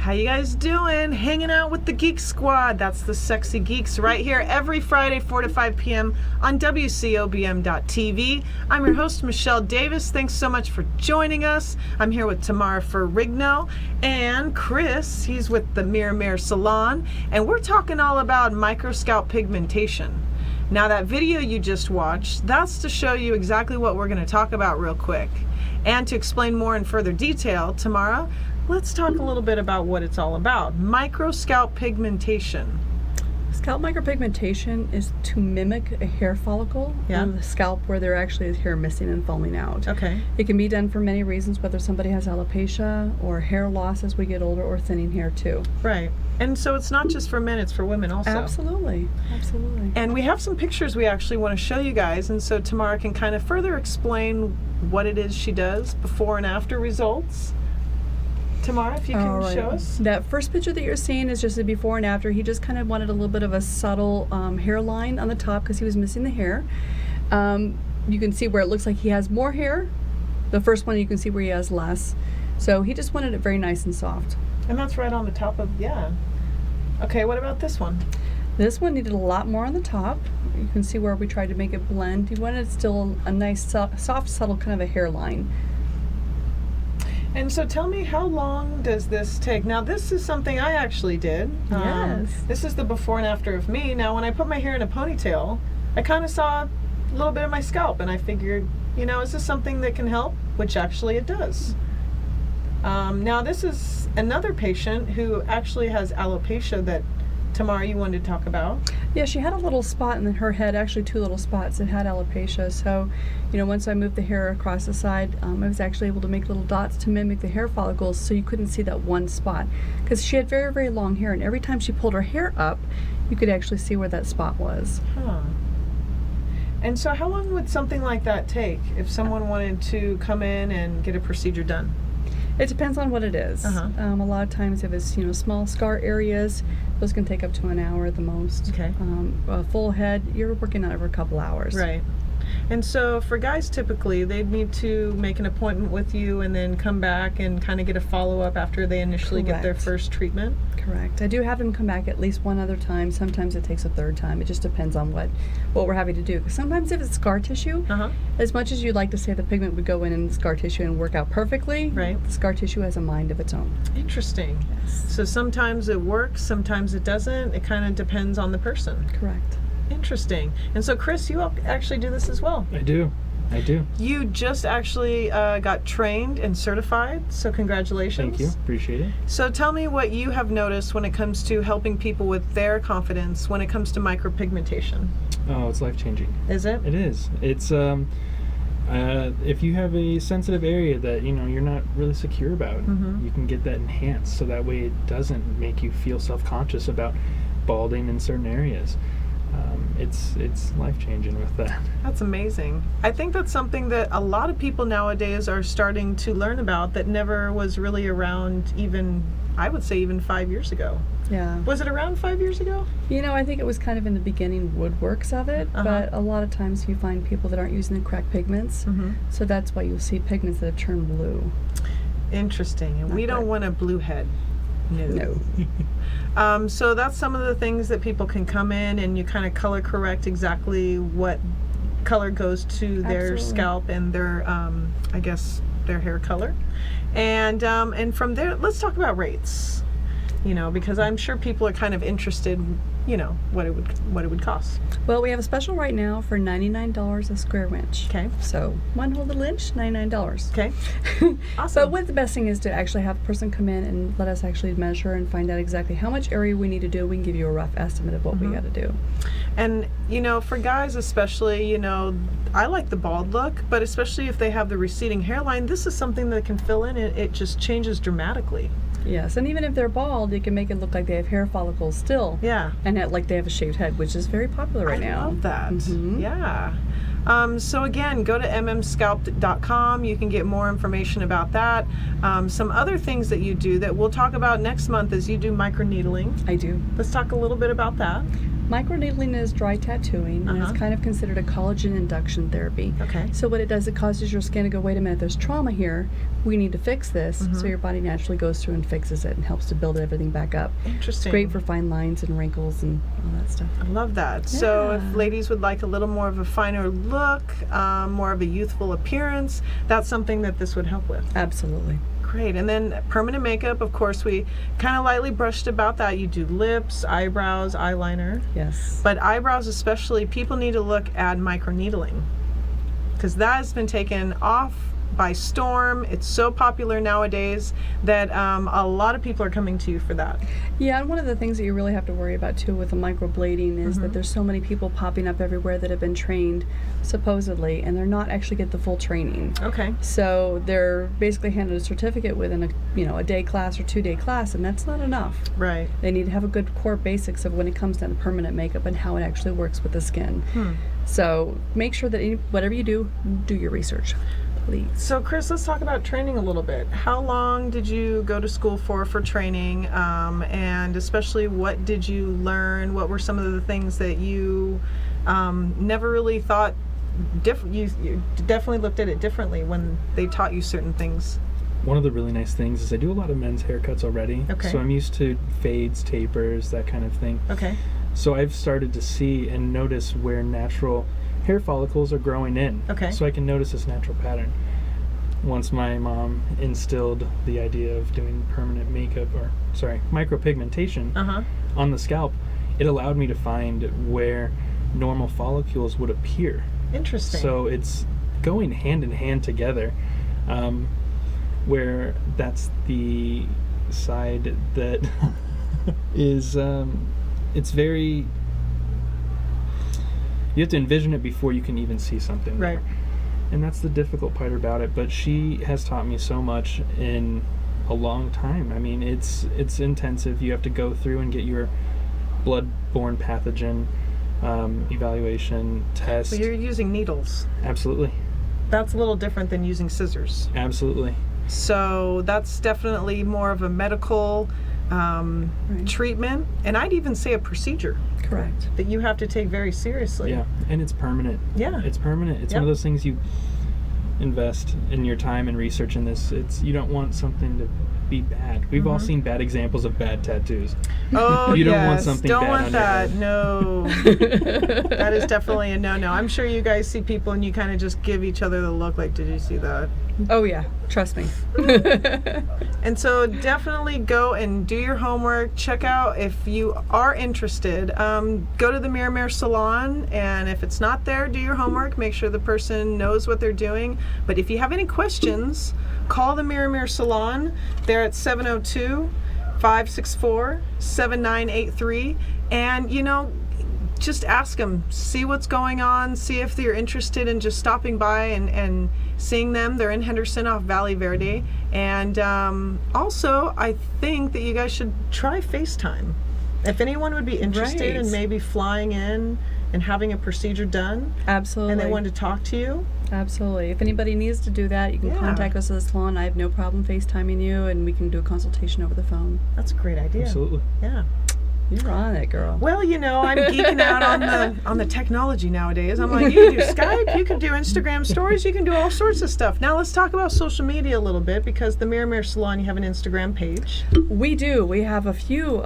How you guys doing? Hanging out with the Geek Squad. That's the Sexy Geeks right here every Friday, 4 to 5 p.m. on WCOBM.TV. I'm your host, Michelle Davis. Thanks so much for joining us. I'm here with Tamara Ferrigno and Chris. He's with the Mirror Salon, and we're talking all about microscalp pigmentation. Now, that video you just watched, that's to show you exactly what we're going to talk about real quick. And to explain more in further detail, Tamara, let's talk a little bit about what it's all about. Microscalp pigmentation. Scalp micropigmentation is to mimic a hair follicle on the scalp where there actually is hair missing and falling out. Okay. It can be done for many reasons, whether somebody has alopecia or hair loss as we get older, or thinning hair too. Right. And so it's not just for men, it's for women also. Absolutely. Absolutely. And we have some pictures we actually want to show you guys, and so Tamara can kind of further explain what it is she does, before and after results. Tamara, if you can show us. That first picture that you're seeing is just a before and after. He just kind of wanted a little bit of a subtle hairline on the top because he was missing the hair. You can see where it looks like he has more hair. The first one you can see where he has less. So he just wanted it very nice and soft. And that's right on the top of, Okay, what about this one? This one needed a lot more on the top. You can see where we tried to make it blend. He wanted still a nice, soft, subtle kind of a hairline. And so tell me, how long does this take? Now, this is something I actually did. Yes. This is the before and after of me. Now, when I put my hair in a ponytail, I kind of saw a little bit of my scalp, and I figured, is this something that can help? Which actually it does. Now, this is another patient who actually has alopecia that, Tamara, you wanted to talk about. Yeah, she had a little spot in her head, actually 2 little spots that had alopecia. So, once I moved the hair across the side, I was actually able to make little dots to mimic the hair follicles so you couldn't see that one spot. Because she had very, very long hair, and every time she pulled her hair up, you could actually see where that spot was. Huh. And so how long would something like that take if someone wanted to come in and get a procedure done? It depends on what it is. A lot of times if it's, small scar areas, those can take up to an hour at the most. Okay. A full head, you're working on it for a couple hours. Right. And so for guys, typically, they'd need to make an appointment with you and then come back and kind of get a follow-up after they initially get their first treatment? Correct. I do have them come back at least one other time. Sometimes it takes a third time. It just depends on what we're having to do. Sometimes if it's scar tissue, as much as you'd like to say the pigment would go in the scar tissue and work out perfectly, the scar tissue has a mind of its own. Interesting. Yes. So sometimes it works, sometimes it doesn't. It kind of depends on the person. Correct. Interesting. And so, Chris, you actually do this as well. I do. You just actually got trained and certified, so congratulations. Thank you. Appreciate it. So tell me what you have noticed when it comes to helping people with their confidence when it comes to micropigmentation. Oh, it's life-changing. Is it? It is. It's if you have a sensitive area that you're not really secure about, you can get that enhanced, so that way it doesn't make you feel self-conscious about balding in certain areas. It's life-changing with that. That's amazing. I think that's something that a lot of people nowadays are starting to learn about that never was really around, even, I would say, even 5 years ago. Yeah. Was it around 5 years ago? I think it was kind of in the beginning woodworks of it, but a lot of times you find people that aren't using the correct pigments, so that's why you'll see pigments that have turned blue. Interesting. And we don't want a blue head. No. So that's some of the things that people can come in and you kind of color correct exactly what color goes to their scalp and their, I guess, their hair color. And from there, let's talk about rates. Because I'm sure people are kind of interested, what it would cost. Well, we have a special right now for $99 a square inch. Okay. So 1 whole little inch, $99. Okay. Awesome. But what the best thing is to actually have the person come in and let us actually measure and find out exactly how much area we need to do. We can give you a rough estimate of what we got to do. And for guys especially, I like the bald look, but especially if they have the receding hairline, this is something that can fill in and it just changes dramatically. Yes, and even if they're bald, you can make it look like they have hair follicles still. Yeah. And like they have a shaved head, which is very popular right now. I love that. Yeah. So again, go to mmscalp.com. You can get more information about that. Some other things that you do that we'll talk about next month is you do microneedling. I do. Let's talk a little bit about that. Microneedling is dry tattooing, and it's kind of considered a collagen induction therapy. Okay. So what it does, it causes your skin to go, wait a minute, there's trauma here. We need to fix this. So your body naturally goes through and fixes it and helps to build everything back up. Interesting. It's great for fine lines and wrinkles and all that stuff. I love that. So if Yeah. ladies would like a little more of a finer look, more of a youthful appearance, that's something that this would help with. Absolutely. Great. And then permanent makeup, of course, we kind of lightly brushed about that. You do lips, eyebrows, eyeliner. Yes. But eyebrows especially, people need to look at microneedling because that has been taken off by storm. It's so popular nowadays that a lot of people are coming to you for that. Yeah, and one of the things that you really have to worry about too with the microblading is that there's so many people popping up everywhere that have been trained supposedly, and they're not actually get the full training. Okay. So they're basically handed a certificate within a day class or 2-day class, and that's not enough. Right. They need to have a good core basics of when it comes down to permanent makeup and how it actually works with the skin. So make sure that whatever you do your research, please. So Chris, let's talk about training a little bit. How long did you go to school for training, and especially what did you learn? What were some of the things that you never really thought different? You definitely looked at it differently when they taught you certain things. One of the really nice things is I do a lot of men's haircuts already. Okay. So I'm used to fades, tapers, that kind of thing. Okay. So I've started to see and notice where natural hair follicles are growing in. Okay. So I can notice this natural pattern. Once my mom instilled the idea of doing permanent makeup, micropigmentation on the scalp, it allowed me to find where normal follicles would appear. Interesting. So it's going hand in hand together, where that's the side that is, it's very, you have to envision it before you can even see something. Right. There. And that's the difficult part about it, but she has taught me so much in a long time. I mean, it's intensive. You have to go through and get your blood-borne pathogen evaluation test. But you're using needles. Absolutely. That's a little different than using scissors. Absolutely. So that's definitely more of a medical treatment, and I'd even say a procedure. Correct. That you have to take very seriously. Yeah, and it's permanent. Yeah. It's permanent. It's one of those things you invest in your time and research in this. You don't want something to be bad. We've all seen bad examples of bad tattoos. Oh, you don't yes. want something don't bad want on that. your No. That is definitely a no-no. I'm sure you guys see people and you kind of just give each other the look like, did you see that? Oh yeah, trust me. And so definitely go and do your homework. Check out, if you are interested, go to the Mirror Salon, and if it's not there, do your homework. Make sure the person knows what they're doing. But if you have any questions, call the Mirror Salon. They're at 702-564-7983. And, just ask them, see what's going on, see if they're interested in just stopping by and seeing them. They're in Henderson off Valley Verde. And also, I think that you guys should try FaceTime. If anyone would be interested in maybe flying in and having a procedure done, Absolutely. and they wanted to talk to you. Absolutely. If anybody needs to do that, you can contact us at the salon. I have no problem FaceTiming you, and we can do a consultation over the phone. That's a great idea. Absolutely. Yeah. You're on it, girl. Well, I'm geeking out on the technology nowadays. I'm like, you can do Skype, you can do Instagram stories, you can do all sorts of stuff. Now let's talk about social media a little bit, because the Mirror Salon, you have an Instagram page. We do. We have a few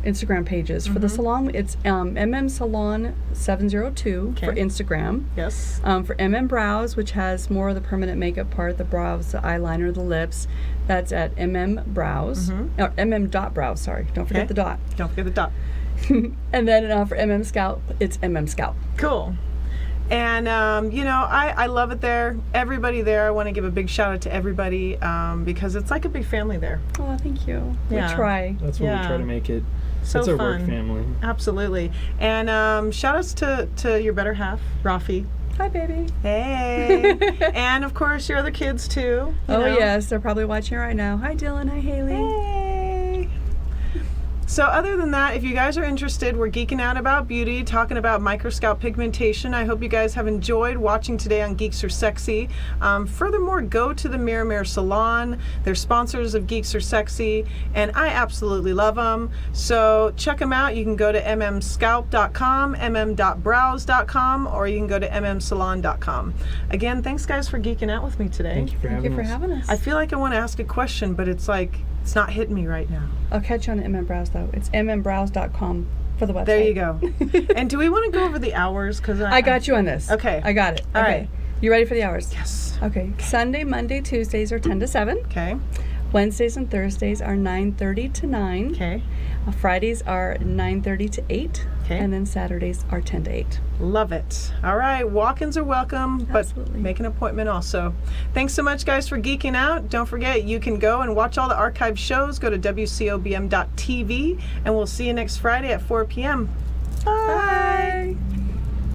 Instagram pages. For the salon, it's MM Salon 702 for Instagram. Yes. For MM Brows, which has more of the permanent makeup part, the brows, the eyeliner, the lips, that's at MM Brows. Or MM.brows, sorry. Don't forget the dot. Don't forget the dot. And then for MM Scalp, it's MM Scalp. Cool. And, I love it there. Everybody there, I want to give a big shout out to everybody, because it's like a big family there. Oh, thank you. Yeah. We try. That's what we try to make it. So it's our fun. work family. Absolutely. And shout outs to your better half, Rafi. Hi, baby. Hey. And, of course, your other kids, too. Yes. They're probably watching right now. Hi, Dylan. Hi, Haley. Hey. So other than that, if you guys are interested, we're geeking out about beauty, talking about microscalp pigmentation. I hope you guys have enjoyed watching today on Geeks Are Sexy. Furthermore, go to the Mirror Salon. They're sponsors of Geeks Are Sexy, and I absolutely love them. So check them out. You can go to mmscalp.com, mm.brows.com, or you can go to mmsalon.com. Again, thanks guys for geeking out with me today. Thank you for Thank having you for us. having us. I feel like I want to ask a question, but it's like, it's not hitting me right now. I'll catch you on the MM Brows though. It's mmbrows.com for the website. There you go. And do we want to go over the hours? Because I got you on this. Okay. I got it. All okay. right. You ready for the hours? Yes. Okay. Sunday, Monday, Tuesdays are 10 to 7. Okay. Wednesdays and Thursdays are 9:30 to 9. Okay. Fridays are 9:30 to 8. Okay. And then Saturdays are 10 to 8. Love it. All right. Walk-ins are welcome, but Absolutely. make an appointment also. Thanks so much, guys, for geeking out. Don't forget, you can go and watch all the archived shows. Go to WCOBM.tv, and we'll see you next Friday at 4 p.m. Bye.